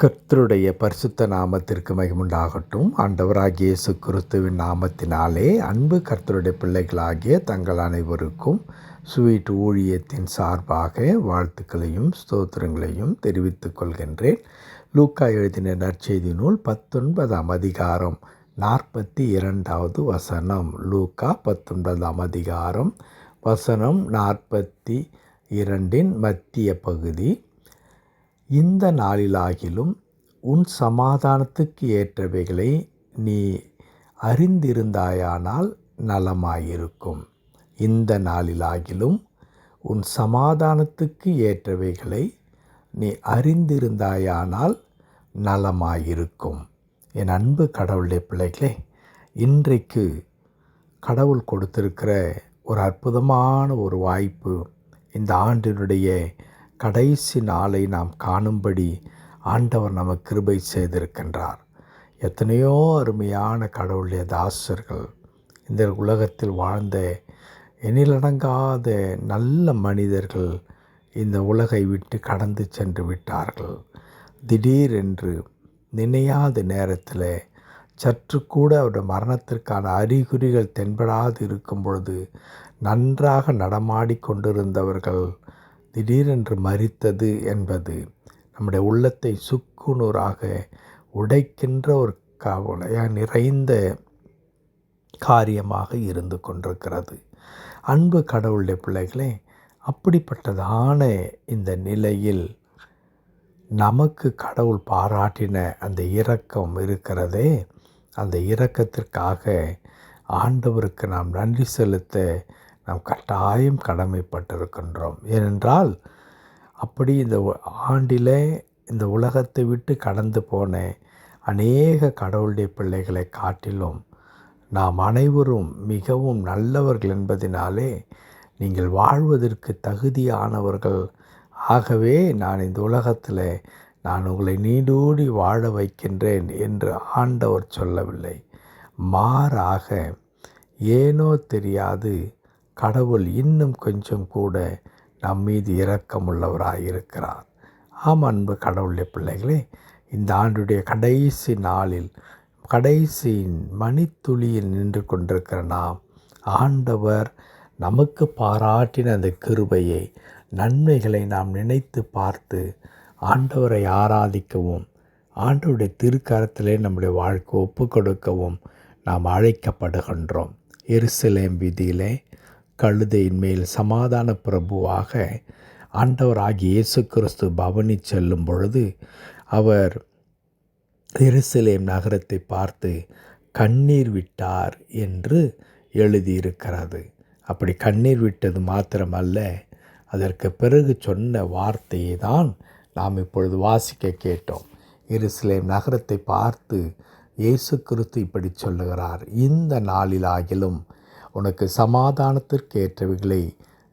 கர்த்தருடைய பரிசுத்த நாமத்திற்கு மகிமுண்டாகட்டும். ஆண்டவராகிய இயேசு கிறிஸ்துவின் நாமத்தினாலே அன்பு கர்த்தருடைய பிள்ளைகளாகிய தங்கள் அனைவருக்கும் ஸ்வீட் ஊழியத்தின் சார்பாக வாழ்த்துக்களையும் ஸ்தோத்திரங்களையும் தெரிவித்துக் கொள்கின்றேன். லூக்கா எழுதின நற்செய்தி நூல் 19ஆம் அதிகாரம் 42வது வசனம். லூக்கா 19ஆம் அதிகாரம் வசனம் 42 மத்திய பகுதி. இந்த நாளிலாகிலும் உன் சமாதானத்துக்கு ஏற்றவைகளை நீ அறிந்திருந்தாயானால் நலமாயிருக்கும். இந்த நாளிலாகிலும் உன் சமாதானத்துக்கு ஏற்றவைகளை நீ அறிந்திருந்தாயானால் நலமாயிருக்கும். என் அன்பு கடவுளுடைய பிள்ளைகளே, இன்றைக்கு கடவுள் கொடுத்திருக்கிற ஒரு அற்புதமான ஒரு வாய்ப்பு. இந்த ஆண்டினுடைய கடைசி நாளை நாம் காணும்படி ஆண்டவர் நமக்கு கிருபை செய்திருக்கின்றார். எத்தனையோ அருமையான கடவுளுடைய தாசர்கள் இந்த உலகத்தில் வாழ்ந்த எண்ணிலடங்காத நல்ல மனிதர்கள் இந்த உலகை விட்டு கடந்து சென்று விட்டார்கள். திடீரென்று நினையாத நேரத்தில் சற்று கூட அவருடைய மரணத்திற்கான அறிகுறிகள் தென்படாது இருக்கும் பொழுது நன்றாக நடமாடி கொண்டிருந்தவர்கள் திடீரென்று மரித்தது என்பது நம்முடைய உள்ளத்தை சுக்குநூறாக உடைக்கின்ற ஒரு கவலையாக நிறைந்த காரியமாக இருந்து கொண்டிருக்கிறது. அன்பு கடவுளுடைய பிள்ளைகளே, அப்படிப்பட்டதான இந்த நிலையில் நமக்கு கடவுள் பாராட்டின அந்த இரக்கம் இருக்கிறதே, அந்த இரக்கத்திற்காக ஆண்டவருக்கு நாம் நன்றி செலுத்த நாம் கட்டாயம் கடமைப்பட்டிருக்கின்றோம். ஏனென்றால் அப்படி இந்த ஆண்டிலே இந்த உலகத்தை விட்டு கடந்து போன அநேக கடவுளுடைய பிள்ளைகளை காட்டிலும் நாம் அனைவரும் மிகவும் நல்லவர்கள் என்பதினாலே நீங்கள் வாழ்வதற்கு தகுதியானவர்கள். ஆகவே நான் இந்த உலகத்தில் நான் உங்களை நீடூடி வாழ வைக்கின்றேன் என்று ஆண்டவர் சொல்லவில்லை. மாறாக ஏனோ தெரியாது கடவுள் இன்னும் கொஞ்சம் கூட நம் மீது இரக்கமுள்ளவராயிருக்கிறார். ஆம் அன்பு கடவுளுடைய பிள்ளைகளே, இந்த ஆண்டுடைய கடைசி நாளில் கடைசி மணித்துளியில் நின்று கொண்டிருக்கிற நாம் ஆண்டவர் நமக்கு பாராட்டின அந்த கிருபையை நன்மைகளை நாம் நினைத்து பார்த்து ஆண்டவரை ஆராதிக்கவும் ஆண்டவருடைய திருக்கரத்திலே நம்முடைய வாழ்க்கை ஒப்பு கொடுக்கவும் நாம் அழைக்கப்படுகின்றோம். எருசலேம் வீதியிலே கழுதையின் மேல் சமாதான பிரபுவாக ஆண்டவராகிய இயேசு கிறிஸ்து பவனி செல்லும் பொழுது அவர் எருசலேம் நகரத்தை பார்த்து கண்ணீர் விட்டார் என்று எழுதியிருக்கிறது. அப்படி கண்ணீர் விட்டது மாத்திரமல்ல, அதற்கு பிறகு சொன்ன வார்த்தையை தான் நாம் இப்பொழுது வாசிக்க கேட்டோம். எருசலேம் நகரத்தை பார்த்து இயேசு கிறிஸ்து இப்படி சொல்லுகிறார், இந்த நாளிலாகிலும் உனக்கு சமாதானத்திற்கு ஏற்றவைகளை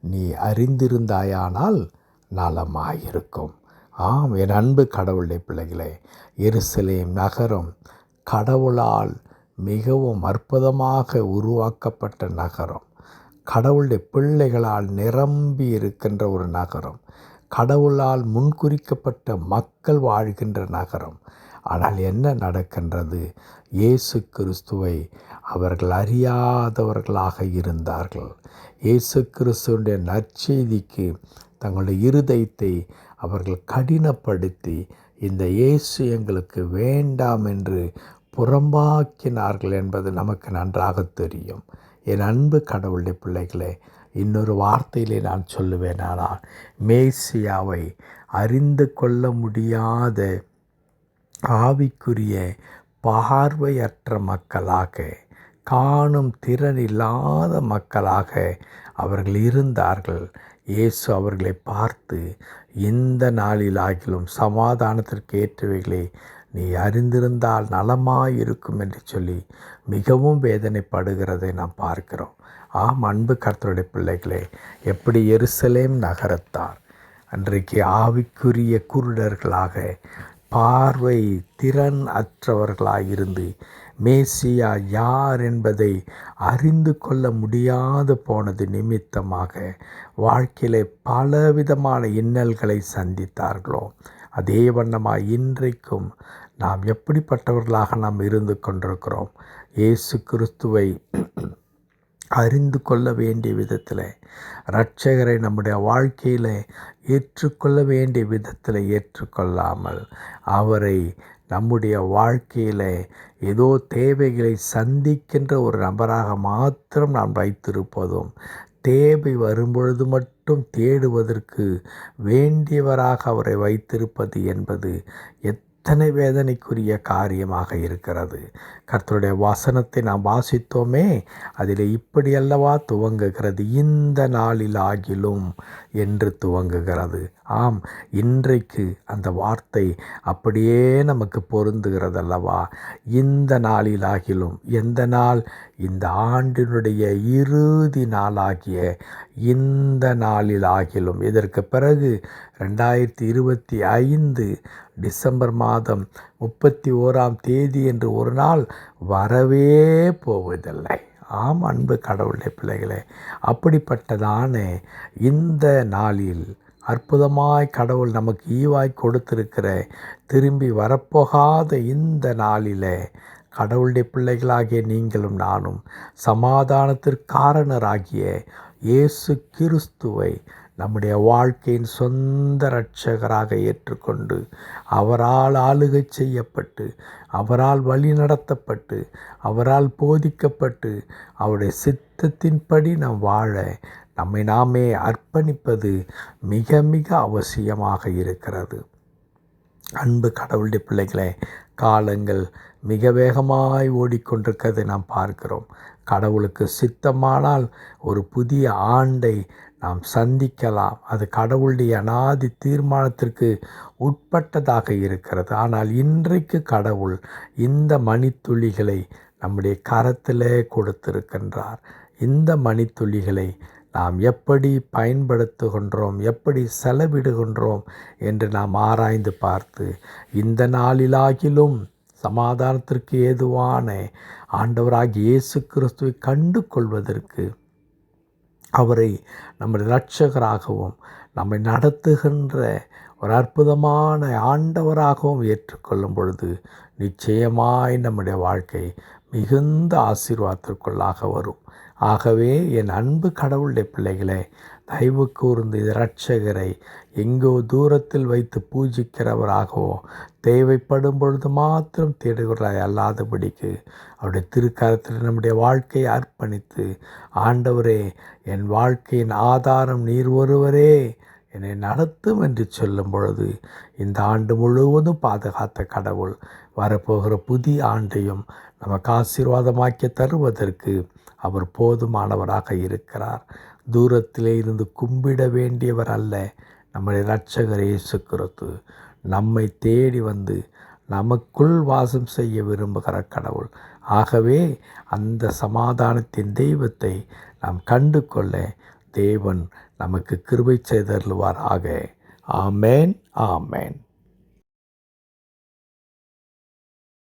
நீ அறிந்திருந்தாயானால் நலமாயிருக்கும். ஆம் என் அன்பு கடவுளுடைய பிள்ளைகளே, எருசலேம் நகரம் கடவுளால் மிகவும் அற்புதமாக உருவாக்கப்பட்ட நகரம். கடவுளுடைய பிள்ளைகளால் நிரம்பி இருக்கின்ற ஒரு நகரம். கடவுளால் முன்குறிக்கப்பட்ட மக்கள் வாழ்கின்ற நகரம். ஆனால் என்ன நடக்கின்றது? இயேசு கிறிஸ்துவை அவர்கள் அறியாதவர்களாக இருந்தார்கள். இயேசு கிறிஸ்துவுடைய நற்செய்திக்கு தங்களுடைய இருதயத்தை அவர்கள் கடினப்படுத்தி இந்த இயேசு எங்களுக்கு வேண்டாம் என்று புறம்பாக்கினார்கள் என்பது நமக்கு நன்றாக தெரியும். என் அன்பு கடவுளுடைய பிள்ளைகளே, இன்னொரு வார்த்தையிலே நான் சொல்லுவேனானால், மேசியாவை அறிந்து கொள்ள முடியாத ஆவிக்குரிய பார்வையற்ற மக்களாக, காணும் திறன் இல்லாத மக்களாக அவர்கள் இருந்தார்கள். இயேசு அவர்களை பார்த்து, இந்த நாளிலாகிலும் சமாதானத்திற்கு ஏற்றவைகளை நீ அறிந்திருந்தால் நலமாயிருக்கும் என்று சொல்லி மிகவும் வேதனைப்படுகிறதை நாம் பார்க்கிறோம். ஆம் அன்பு கர்த்தருடைய பிள்ளைகளே, எப்படி எருசலேம் நகரத்தார் அன்றைக்கு ஆவிக்குரிய குருடர்களாக, பார்வை திறன் அற்றவர்களாயிருந்து மேசியா யார் என்பதை அறிந்து கொள்ள முடியாது போனது நிமித்தமாக வாழ்க்கையிலே பலவிதமான இன்னல்களை சந்தித்தார்களோ, அதே வண்ணமாய் இன்றைக்கும் நாம் எப்படிப்பட்டவர்களாக நாம் இருந்து கொண்டிருக்கிறோம். இயேசு கிறிஸ்துவை அறிந்து கொள்ள வேண்டிய விதத்தில், இரட்சகரை நம்முடைய வாழ்க்கையில் ஏற்றுக்கொள்ள வேண்டிய விதத்தில் ஏற்றுக்கொள்ளாமல், அவரை நம்முடைய வாழ்க்கையில் ஏதோ தேவைகளை சந்திக்கின்ற ஒரு நபராக மாத்திரம் நாம் வைத்திருப்பதும், தேவை வரும்பொழுது மட்டும் தேடுவதற்கு வேண்டியவராக அவரை வைத்திருப்பது என்பது எத்தனை வேதனைக்குரிய காரியமாக இருக்கிறது. கர்த்தருடைய வசனத்தை நாம் வாசித்தோமே, அதில் இப்படி அல்லவா துவங்குகிறது, இந்த நாளிலாகிலும் என்று துவங்குகிறது. ஆம், இன்றைக்கு அந்த வார்த்தை அப்படியே நமக்கு பொருந்துகிறது அல்லவா. இந்த நாளிலாகிலும், எந்த நாள்? இந்த ஆண்டினுடைய இறுதி நாளாகிய இந்த நாளிலாகிலும். இதற்கு பிறகு 2025 டிசம்பர் மாதம் 31 என்று ஒரு நாள் வரவே போவதில்லை. ஆம், அன்பு கடவுளுடைய பிள்ளைகளே, அப்படிப்பட்டதான இந்த நாளில் அற்புதமாய் கடவுள் நமக்கு ஈவாய் கொடுத்திருக்கிற திரும்பி வரப்போகாத இந்த நாளிலே கடவுளுடைய பிள்ளைகளாகிய நீங்களும் நானும் சமாதானத்திற்காரணராகிய இயேசு கிறிஸ்துவை நம்முடைய வாழ்க்கையின் சொந்த இரட்சகராக ஏற்றுக்கொண்டு, அவரால் ஆளுகை செய்யப்பட்டு, அவரால் வழி நடத்தப்பட்டு, அவரால் போதிக்கப்பட்டு, அவருடைய சித்தத்தின்படி நாம் வாழ நம்மை நாமே அர்ப்பணிப்பது மிக மிக அவசியமாக இருக்கிறது. அன்பு கடவுளுடைய பிள்ளைகளே, காலங்கள் மிக வேகமாய் ஓடிக்கொண்டிருக்கிறதை நாம் பார்க்கிறோம். கடவுளுக்கு சித்தமானால் ஒரு புதிய ஆண்டை நாம் சந்திக்கலாம். அது கடவுளுடைய அநாதி தீர்மானத்திற்கு உட்பட்டதாக இருக்கிறது. ஆனால் இன்றைக்கு கடவுள் இந்த மணித்துளிகளை நம்முடைய கரத்திலே கொடுத்திருக்கின்றார். இந்த மணித்துளிகளை நாம் எப்படி பயன்படுத்துகின்றோம், எப்படி செலவிடுகின்றோம் என்று நாம் ஆராய்ந்து பார்த்து, இந்த நாளிலாகிலும் சமாதானத்திற்கு ஏதுவான ஆண்டவராகிய இயேசு கிறிஸ்துவை கண்டு கொள்வதற்கு, அவரை நம்முடைய இரட்சகராகவும் நம்மை நடத்துகின்ற ஒரு அற்புதமான ஆண்டவராகவும் ஏற்றுக்கொள்ளும் பொழுது நிச்சயமாய் நம்முடைய வாழ்க்கை மிகுந்த ஆசீர்வாதத்திற்குள்ளாக வரும். ஆகவே என் அன்பு கடவுளுடைய பிள்ளைகளே, தயவு கூர்ந்து இரட்சகரை எங்கோ தூரத்தில் வைத்து பூஜிக்கிறவராகவோ, தேவைப்படும் பொழுது மாத்திரம் தேடுகிறாய் அல்லாதபடிக்கு அவருடைய திருக்கரத்தில் நம்முடைய வாழ்க்கையை அர்ப்பணித்து, ஆண்டவரே, என் வாழ்க்கையின் ஆதாரம் நீர் ஒருவரே, என்னை நடத்தும் என்று சொல்லும் பொழுது, இந்த ஆண்டு முழுவதும் பாதுகாத்த கடவுள் வரப்போகிற புதிய ஆண்டையும் நமக்கு ஆசீர்வாதமாக்கி தருவதற்கு அவர் போதுமானவராக இருக்கிறார். தூரத்திலே இருந்து கும்பிட வேண்டியவர் அல்ல நம்முடைய இரட்சகர் இயேசு கிறிஸ்து. நம்மை தேடி வந்து நமக்குள் வாசம் செய்ய விரும்புகிற கடவுள். ஆகவே அந்த சமாதானத்தின் தெய்வத்தை நாம் கண்டு கொள்ள தேவன் நமக்கு கிருபை செய்தருளுவாராக. ஆமேன், ஆமேன்.